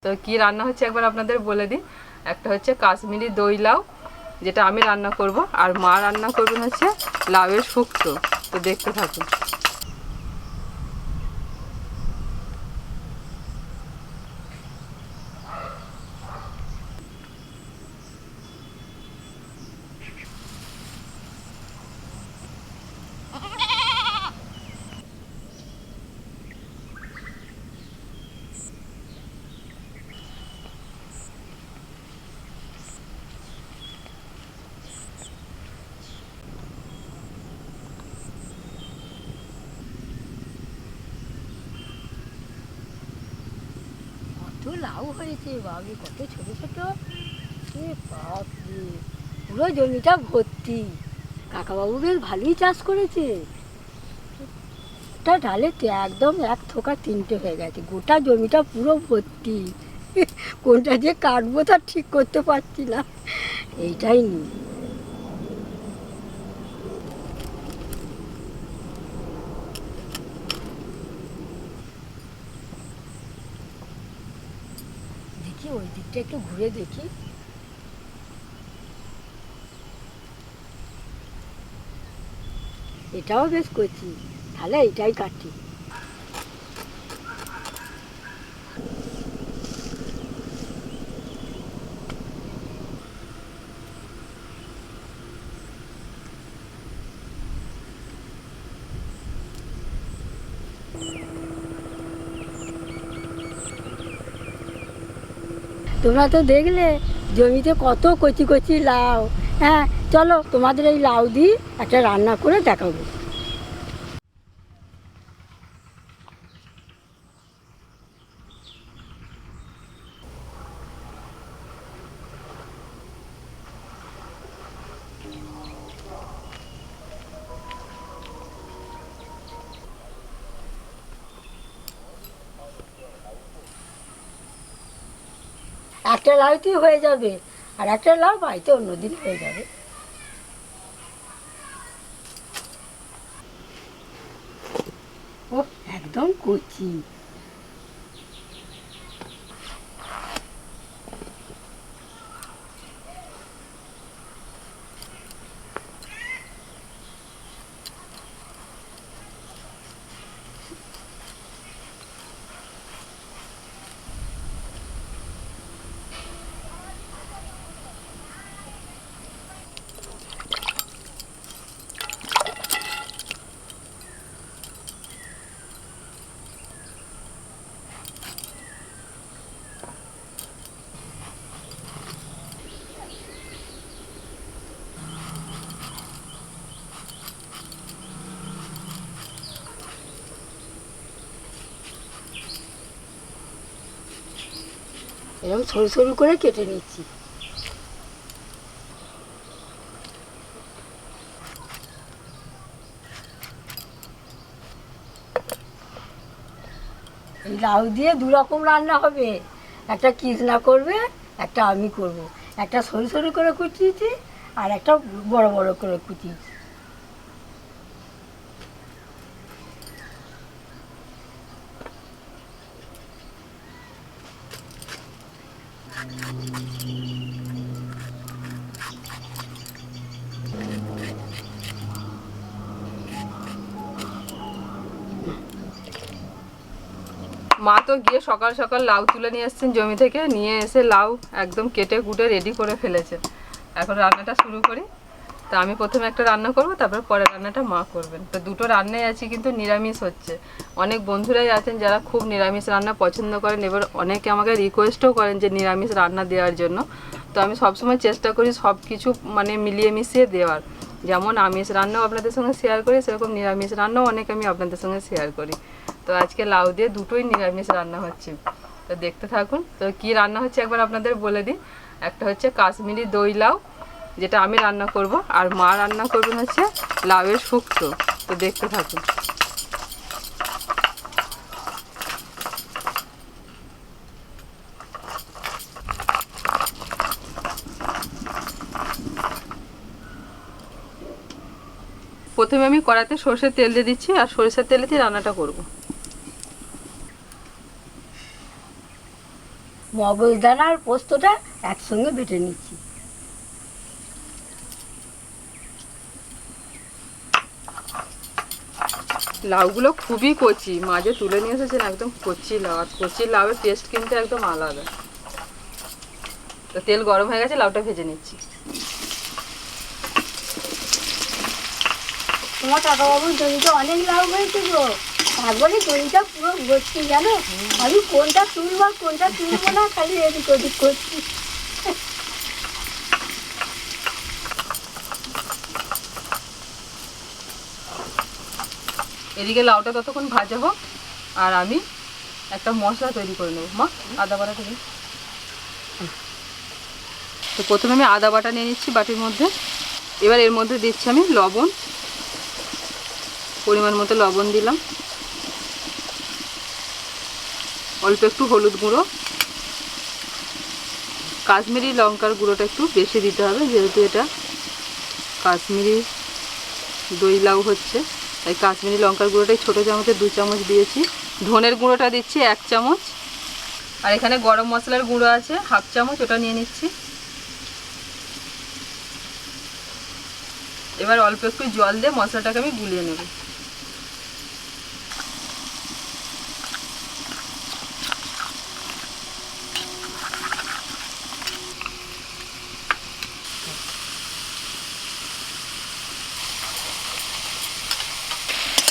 তো কি রান্না হচ্ছে একবার আপনাদের বলে দিই। একটা হচ্ছে কাশ্মীরি দই লাউ, যেটা আমি রান্না করব, আর মা রান্না করবেন হচ্ছে লাউয়ের শুক্তো। তো দেখতে থাকুন। কত লাউ হয়েছে বাবু, কত ছোট ছোট। বাপরে, পুরো জমিটা ভর্তি। কাকাবাবু বেশ ভালোই চাষ করেছে। তা ডালে একদম এক থোকা তিনটে হয়ে গেছে, গোটা জমিটা পুরো ভর্তি। কোনটা যে কাটবো তা ঠিক করতে পারছি না, এইটাই নিয়ে। দেখি ওই দিকটা একটু ঘুরে দেখি। এটাও বেশ করছি, তাহলে এইটাই কাটি। তোমরা তো দেখলে জমিতে কত কচি কচি লাউ। হ্যাঁ, চলো তোমাদের এই লাউ দিয়ে একটা রান্না করে দেখাবো। একটা লাউতেই হয়ে যাবে, আর একটা লাউ বাড়িতে অন্যদিন হয়ে যাবে। ও, একদম কচি। এরকম সরু সরু করে কেটে নিচ্ছি। এই লাউ দিয়ে দু রকম রান্না হবে, একটা কৃষ্ণা করবে, একটা আমি করব। একটা সরু সরু করে কুচিয়েছি, আর একটা বড় বড় করে কুচিয়েছি। মা তো গিয়ে সকাল সকাল লাউ তুলে নিয়ে এসেছেন জমি থেকে, নিয়ে এসে লাউ একদম কেটে কুটে রেডি করে ফেলেছে। এখন রান্নাটা শুরু করি। তো আমি প্রথমে একটা রান্না করব, তারপর পরের রান্নাটা মা করবেন। তো দুটো রান্নাই আছে, কিন্তু নিরামিষ হচ্ছে। অনেক বন্ধুরাই আছেন যারা খুব নিরামিষ রান্না পছন্দ করেন, এবার অনেকে আমাকে রিকোয়েস্টও করেন যে নিরামিষ রান্না দেওয়ার জন্য। তো আমি সবসময় চেষ্টা করি সব কিছু মানে মিলিয়ে মিশিয়ে দেওয়ার। যেমন আমিষ রান্নাও আপনাদের সঙ্গে শেয়ার করি, সেরকম নিরামিষ রান্নাও অনেক আমি আপনাদের সঙ্গে শেয়ার করি। তো আজকে লাউ দিয়ে দুটোই নিরামিষ রান্না হচ্ছে। তো দেখতে থাকুন। তো কি রান্না হচ্ছে একবার আপনাদের বলে দিই। একটা হচ্ছে কাশ্মীরি দই লাউ, যেটা আমি রান্না করব, আর মা রান্না করবেন হচ্ছে লাউয়ের শুক্তো। তো দেখতে থাকুন। প্রথমে আমি কড়াতে সরষের তেল দিয়ে দিচ্ছি, আর সরষের তেলে দিয়ে রান্নাটা করব। মগজদানা আর পোস্তটা একসঙ্গে বেটে নিচ্ছি। লাউগুলো খুবই কচি, মাঝে তুলে নিয়ে এসেছেন একদম কচি লাউ, আর কচি লাউয়ের টেস্ট কিন্তু একদম আলাদা। তো তেল গরম হয়ে গেছে, লাউটা ভেজে নিচ্ছি। তোমার কাকাবাবুর জমিতে অনেক লাউ হয়েছে গো, তারপরে জমিটা পুরো ভর্তি জানো। আমি কোনটা তুলবো কোনটা তুলবো না খালি এদিক ওদিক করছি। এদিকে লাউটা ততক্ষণ ভাজা হোক, আর আমি একটা মশলা তৈরি করে নেবো। মা আদা বাটা থেকে, তো প্রথমে আমি আদা বাটা নিয়ে নিচ্ছি বাটির মধ্যে। এবার এর মধ্যে দিচ্ছি আমি লবণ, পরিমাণ মতো লবণ দিলাম, অল্প একটু হলুদ গুঁড়ো, কাশ্মীরি লঙ্কার গুঁড়োটা একটু বেশি দিতে হবে, যেহেতু এটা কাশ্মীরি দই লাউ হচ্ছে, তাই কাশ্মীরি লঙ্কার গুঁড়োটাই ছোটো চামচে 2 চামচ দিয়েছি। ধনের গুঁড়োটা দিচ্ছি 1 চামচ, আর এখানে গরম মশলার গুঁড়ো আছে 1/2 চামচ, ওটা নিয়ে নিচ্ছি। এবার অল্প একটু জল দিয়ে মশলাটাকে আমি গুলিয়ে নেব।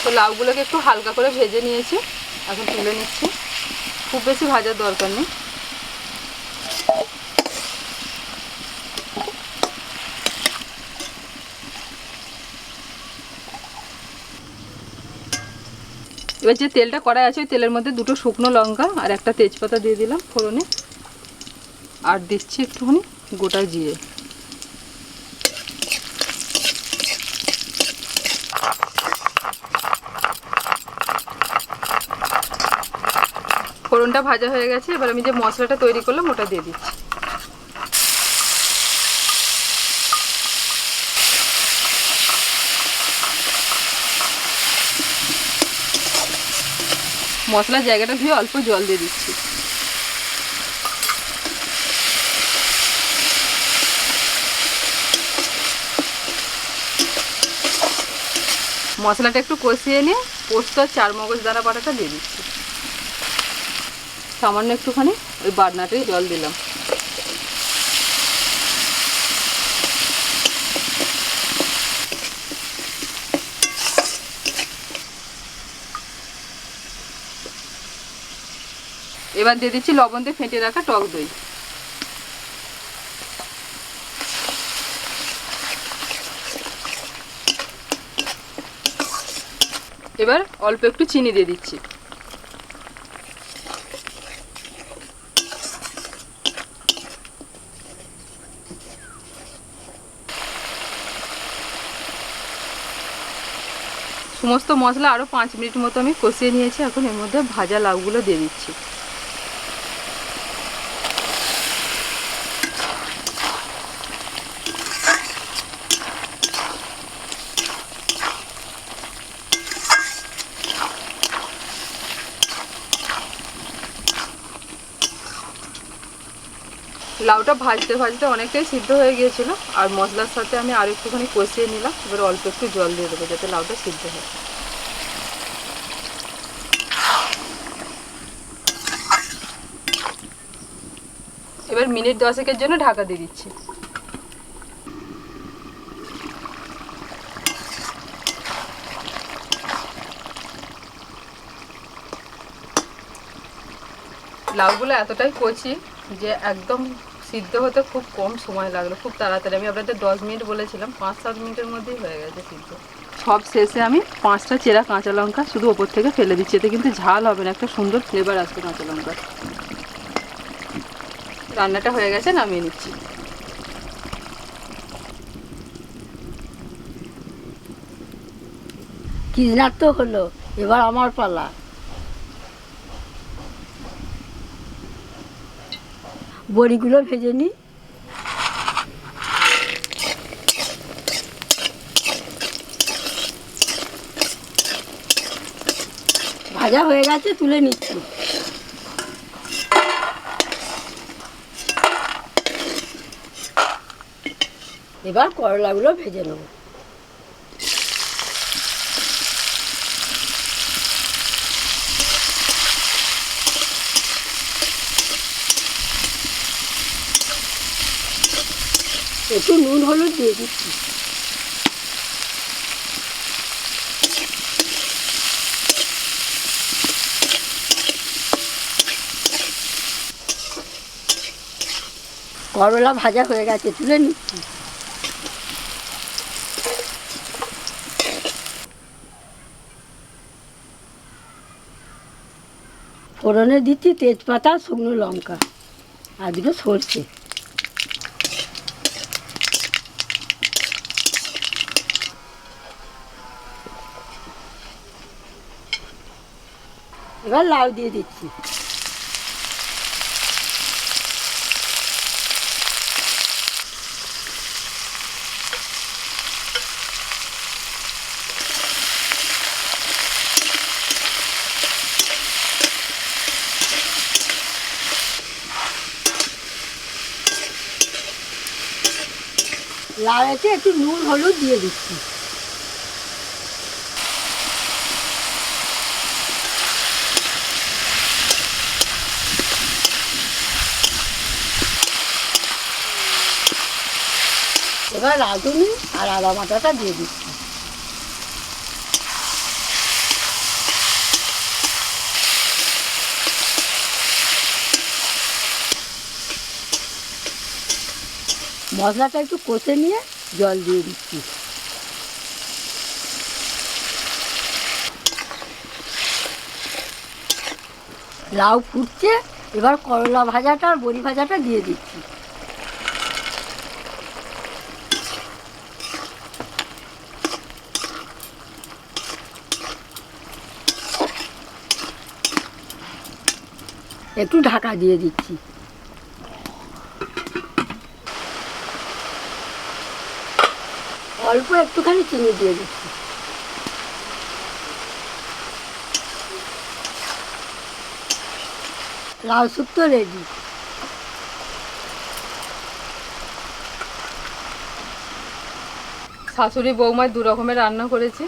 তো লাউগুলোকে একটু হালকা করে ভেজে নিয়েছি, এখন তুলে নিচ্ছি। খুব বেশি ভাজার দরকার নেই। এবার যে তেলটা কড়াই আছে ওই তেলের মধ্যে 2টো শুকনো লঙ্কা আর একটা তেজপাতা দিয়ে দিলাম ফোড়নে, আর দিচ্ছি একটুখানি গোটা জিরে। ফোড়নটা ভাজা হয়ে গেছে, এবার আমি যে মশলাটা তৈরি করলাম ওটা দিয়ে দিচ্ছি। মশলার জায়গাটা ধুয়ে অল্প জল দিয়ে দিচ্ছি। মশলাটা একটু কষিয়ে নিয়ে পোস্ত আর 4 মগজ দানা বাটাটা দিয়ে দিচ্ছি। সামান্য একটুখানি ওই বাটনাটাই জল দিলাম। এবার দিয়ে দিচ্ছি লবণ দিয়ে ফেটে রাখা টক দই। এবার অল্প একটু চিনি দিয়ে দিচ্ছি। সমস্ত মশলা আরও 5 মিনিট মতো আমি কষিয়ে নিয়েছি। এখন এর মধ্যে ভাজা লাউগুলো দিয়ে দিচ্ছি। লাউটা ভাজতে ভাজতে অনেকটাই সিদ্ধ হয়ে গিয়েছিল, আর মশলার সাথে আমি আর একটুখানি কষিয়ে নিলাম। এবার অল্প একটু জল দিয়ে দেবো যাতে লাউটা সিদ্ধ হয়। এবার মিনিট 10-এর জন্য ঢাকা দিয়ে দিচ্ছি। লাউগুলো এতটাই কচি যে একদম সিদ্ধ হতে খুব কম সময় লাগলো, খুব তাড়াতাড়ি। আমি আপনাদের 10 মিনিট বলেছিলাম, 5-7 মিনিটের মধ্যেই হয়ে গেছে সিদ্ধ। সব শেষে আমি 5টা চেরা কাঁচা লঙ্কা শুধু ওপর থেকে ফেলে দিচ্ছি, এতে কিন্তু ঝাল হবে না, একটা সুন্দর ফ্লেভার আসবে কাঁচা লঙ্কার। রান্নাটা হয়ে গেছে, নামিয়ে নিচ্ছি। কৃষ্ণার তো হলো, এবার আমার পালা। বড়িগুলো ভেজে নিই। ভাজা হয়ে গেছে, তুলে নিচ্ছি। এবার করলাগুলো ভেজে নেব। একটু নুন হলুদ দিয়ে দিচ্ছি। করলা ভাজা হয়ে গেছে, তুলে নিচ্ছি। ফোড়নে দিচ্ছি তেজপাতা, শুকনো লঙ্কা আর দুটো সরষে। এবার লাউ দিয়ে দিচ্ছি। লাউতে একটু নুন হলুদ দিয়ে দিচ্ছি। এবার রাঁধুনি আর আদা বাটাটা দিয়ে দিচ্ছি। মশলাটা একটু কষে নিয়ে জল দিয়ে দিচ্ছি। লাউ ফুটছে, এবার করলা ভাজাটা আর বড়ি ভাজাটা দিয়ে দিচ্ছি। একটু ঢাকা দিয়ে দিচ্ছি। অল্প একটুখানি চিনি দিয়ে দিচ্ছি। লাউ শুক্তো রেডি। শাশুড়ি বৌমায় দু রকমের রান্না করেছি।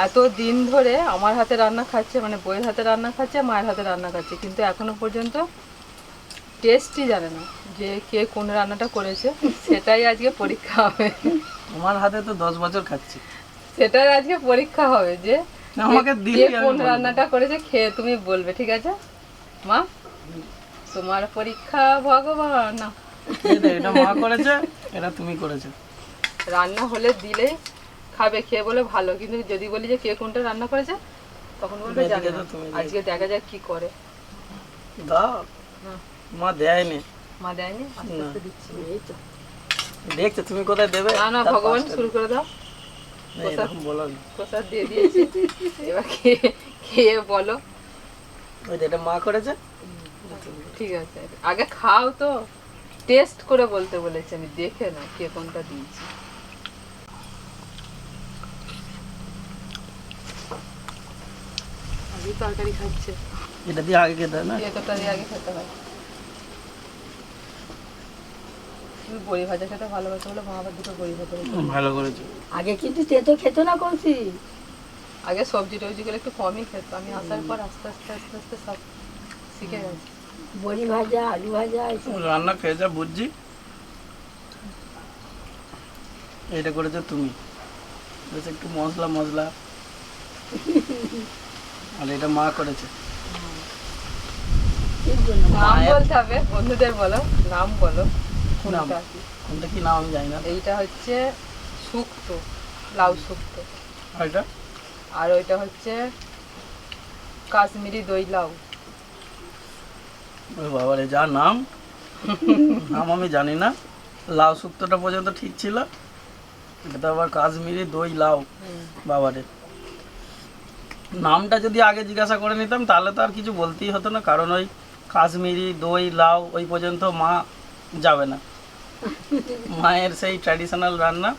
এত দিন ধরে আমার হাতে রান্না খাচ্ছে, মানে বইয়ের হাতে রান্না খাচ্ছে, মায়ের হাতে রান্না খাচ্ছে, কিন্তু এখনো পর্যন্ত টেস্টই জানে না যে কে কোন রান্নাটা করেছে। সেটাই আজকে পরীক্ষা হবে। আমার হাতে তো 10 বছর খাচ্ছি। সেটাই আজকে পরীক্ষা হবে যে আমাকে কে দিলে আমি কোন বলবো। রান্নাটা করেছে খেয়ে তুমি বলবে, ঠিক আছে মা? তোমার পরীক্ষা ভগবান না। এটা মা করেছে, এটা তুমি করেছো। রান্না হলে দিলে খাবে, খেয়ে বলে ভালো, কিন্তু যদি বলি যে কে কোনটা রান্না করেছে তখন বলবে জানি না। আজকে দেখা যাক কি করে। দাও। হ্যাঁ। মা দেয়নি। মা দেয়নি, আস্তে আস্তে দিচ্ছি। এই তো দেখছো তুমি কোথায় দেবে? না না, ভগবান শুরু করে দাও। এরকম বলো না। প্রসাদ দিয়ে দিয়েছি, এবার খেয়ে খেয়ে বলো। ওই এটা মা করেছে। ঠিক আছে, আগে খাও তো, টেস্ট করে বলতে বলেছি আমি, দেখে না কে কোনটা দিয়েছি। আগে তরকারি খাচ্ছে, এটা দিয়ে আগে খেতে হয় না? এতটা দিয়ে আগে খেতে হয়। তুমি বড়ি ভাজা খেতে ভালোবাসো বলে মা আবার দুটো বড়ি ভাজা রেখেছে। ভালো করেছো। আগে কিন্তু তেতো খেতো না কৌশি। আগে সবজি টবজিগুলো একটু কমই খেত, আমি আসার পর আস্তে আস্তে আস্তে আস্তে সব শিখে গেছি। বড়ি ভাজা, আলু ভাজা এসব। রান্না খেয়ে যা বুঝছি। এটা করেছো তুমি, বেশ একটু মশলা মশলা। আর এটা মা করেছে। এর জন্য নাম বলতে হবে, বন্ধুদের বলো, নাম বলো নাম? কোনটা কি। কোনটা কি নাম আমি জানি না। এইটা হচ্ছে শুক্তো, লাউ শুক্তো, আর এটা? আর ওইটা হচ্ছে কাশ্মীরি দই লাউ। ওই বাবারে যা নাম! নাম আমি জানি না। লাউ শুক্তোটা পর্যন্ত ঠিক ছিল, এটা তো আবার কাশ্মীরি দই লাউ। বাবারে, নামটা যদি আগে জিজ্ঞাসা করে নিতাম তাহলে তো আর কিছু বলতেই হতো না, কারণ ওই কাশ্মীরি দই লাউ ওই পর্যন্ত মা যাবে না। মায়ের সেই ট্র্যাডিশনাল রান্না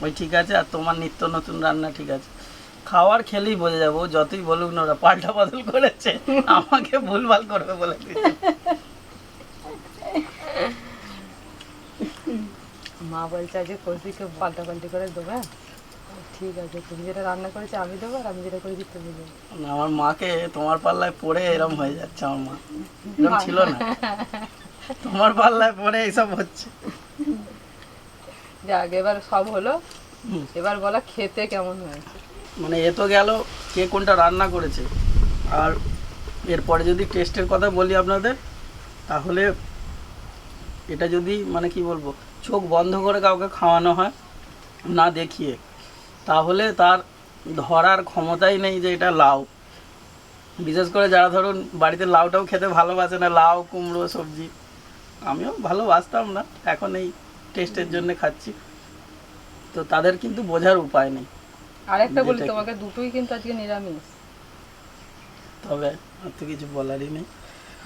ওই ঠিক আছে, আর তোমার নিত্য নতুন রান্না ঠিক আছে। খাওয়ার খেলেই বোঝা যাবো, যতই বলুক না ওরা পাল্টা বদল করেছে, আমাকে ভুলভাল করবে বলে দিচ্ছে। মা বলছে আজকে কৌশিককে পাল্টাপাল্টি করে দেবো, হ্যাঁ? ঠিক আছে, তুমি যেটা রান্না করেছো আমি দেবো, আর আমি যেটা করেছি তুমি দেবো। না, আমার মাকে তোমার পাল্লায় পড়ে এরম হয়ে যাচ্ছে, আমার মা এরম ছিল না, তোমার পাল্লায় পড়ে এইসব হচ্ছে। যাক, এবার সব হলো, হুম। এবার বলা খেতে কেমন হয়েছে। মানে এ তো গেল কে কোনটা রান্না করেছে, আর এরপরে যদি টেস্টের কথা বলি আপনাদের, তাহলে এটা যদি মানে কি বলবো, চোখ বন্ধ করে কাউকে খাওয়ানো হয় না দেখিয়ে, তাহলে তার ধরার ক্ষমতাই নেই যে এটা লাউ। বিশেষ করে যারা ধরুন বাড়িতে লাউটাও খেতে ভালোবাসে না, লাউ কুমড়ো সবজি, আমিও ভালোবাসতাম না, এখন এই টেস্টের জন্য খাচ্ছি, তো তাদের কিন্তু বোঝার উপায় নেই। আরেকটা বলি যেটা কি- তোমাকে, দুটোই কিন্তু আজকে নিরামিষ। তবে আর তো কিছু বলারই নেই।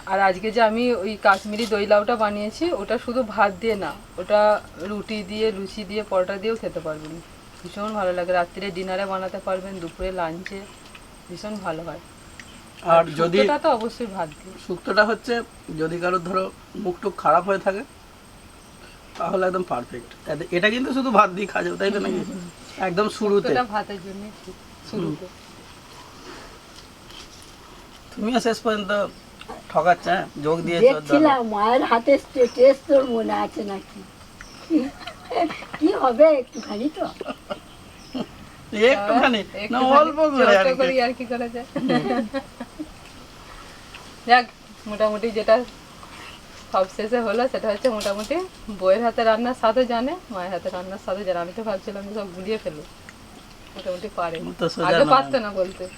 আর আজকে যে আমি ওই কাশ্মীরি দই লাউটা বানিয়েছি, ওটা শুধু ভাত দিয়ে না, ওটা রুটি দিয়ে, লুচি দিয়ে, পরোটা দিয়েও খেতে পারবেন, ভীষণ ভালো লাগে। রাত্রিরে ডিনারে বানাতে পারবেন, দুপুরে লাঞ্চে, ভীষণ ভালো হয়। আর যদি শুক্তোটা তো অবশ্যই ভাত দিয়ে। শুক্তোটা হচ্ছে যদি কারোর ধরো মুখ টুক খারাপ হয়ে থাকে, তাহলে একদম পারফেক্ট। এটা কিন্তু শুধু ভাত দিয়ে খাওয়া যাবে, তাই তো নাকি? একদম শুরুতে শুক্তোটা ভাতের জন্য ঠিক, শুরুতে। তুমিও শেষ পর্যন্ত ঠকাচ্ছে, হ্যাঁ? যোগ দিয়েছো দাও। দেখছিলাম মায়ের হাতে টেস্ট তোর মনে আছে নাকি, কি হবে একটুখানি তো। একটুখানি না, একটুখানি অল্প করে আর ছোট্ট কি। করে আর কি করা যায়। যাক, মোটামুটি যেটা সব শেষে হলো সেটা হচ্ছে মোটামুটি বইয়ের হাতে রান্নার সাথে জানে, মায়ের হাতে রান্নার সাথে জানে। আমি তো ভাবছিলাম যে সব গুলিয়ে ফেলবো, মোটামুটি পারে, তো সোজা আগে নয়। পারতো না বলতে।